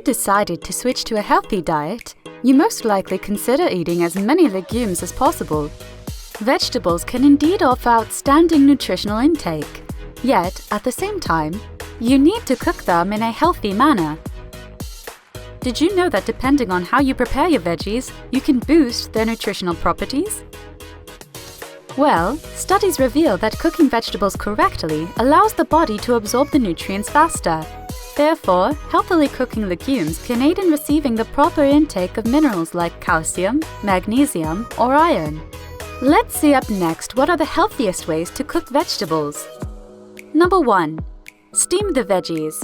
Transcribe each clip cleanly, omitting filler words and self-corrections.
decided to switch to a healthy diet, you most likely consider eating as many legumes as possible. Vegetables can indeed offer outstanding nutritional intake, yet, at the same time, you need to cook them in a healthy manner. Did you know that depending on how you prepare your veggies, you can boost their nutritional properties? Well, studies reveal that cooking vegetables correctly allows the body to absorb the nutrients faster. Therefore, healthily cooking legumes can aid in receiving the proper intake of minerals like calcium, magnesium, or iron. Let's see up next what are the healthiest ways to cook vegetables. Number 1. Steam the veggies.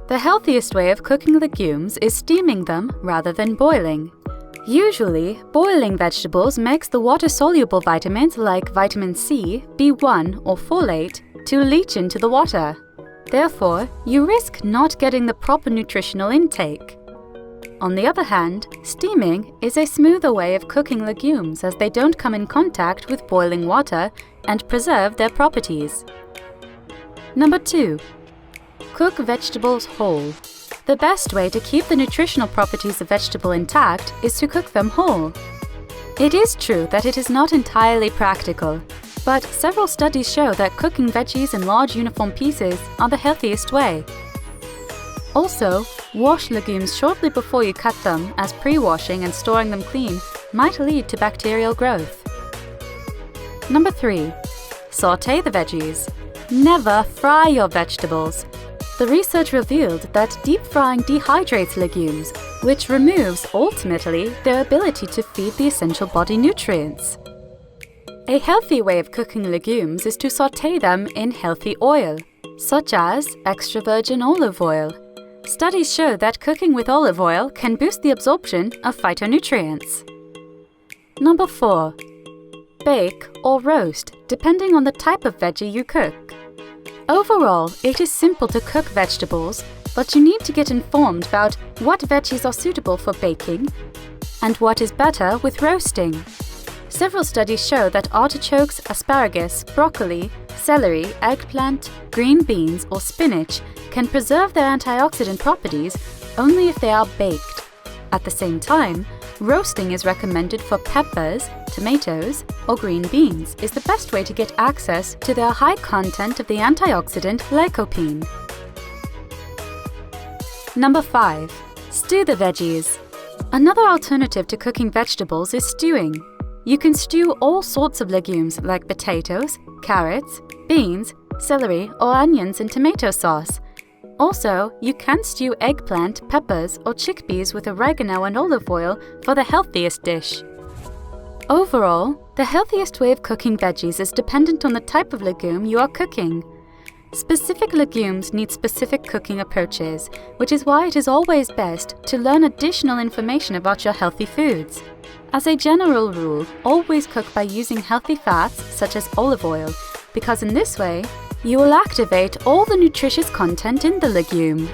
The healthiest way of cooking legumes is steaming them rather than boiling. Usually, boiling vegetables makes the water-soluble vitamins like vitamin C, B1, or folate to leach into the water. Therefore, you risk not getting the proper nutritional intake. On the other hand, steaming is a smoother way of cooking legumes as they don't come in contact with boiling water and preserve their properties. Number 2. Cook vegetables whole. The best way to keep the nutritional properties of vegetable intact is to cook them whole. It is true that it is not entirely practical, but several studies show that cooking veggies in large uniform pieces are the healthiest way. Also, wash legumes shortly before you cut them, as pre-washing and storing them clean might lead to bacterial growth. Number 3. Sauté the veggies. Never fry your vegetables. The research revealed that deep frying dehydrates legumes, which removes, ultimately, their ability to feed the essential body nutrients. A healthy way of cooking legumes is to sauté them in healthy oil, such as extra virgin olive oil. Studies show that cooking with olive oil can boost the absorption of phytonutrients. Number 4. Bake or roast, depending on the type of veggie you cook. Overall, it is simple to cook vegetables, but you need to get informed about what veggies are suitable for baking and what is better with roasting. Several studies show that artichokes, asparagus, broccoli, celery, eggplant, green beans, or spinach can preserve their antioxidant properties only if they are baked. At the same time, roasting is recommended for peppers, tomatoes, or green beans is the best way to get access to their high content of the antioxidant lycopene. Number 5. Stew the veggies. Another alternative to cooking vegetables is stewing. You can stew all sorts of legumes like potatoes, carrots, beans, celery, or onions in tomato sauce. Also, you can stew eggplant, peppers, or chickpeas with oregano and olive oil for the healthiest dish. Overall, the healthiest way of cooking veggies is dependent on the type of legume you are cooking. Specific legumes need specific cooking approaches, which is why it is always best to learn additional information about your healthy foods. As a general rule, always cook by using healthy fats such as olive oil, because in this way, you will activate all the nutritious content in the legume.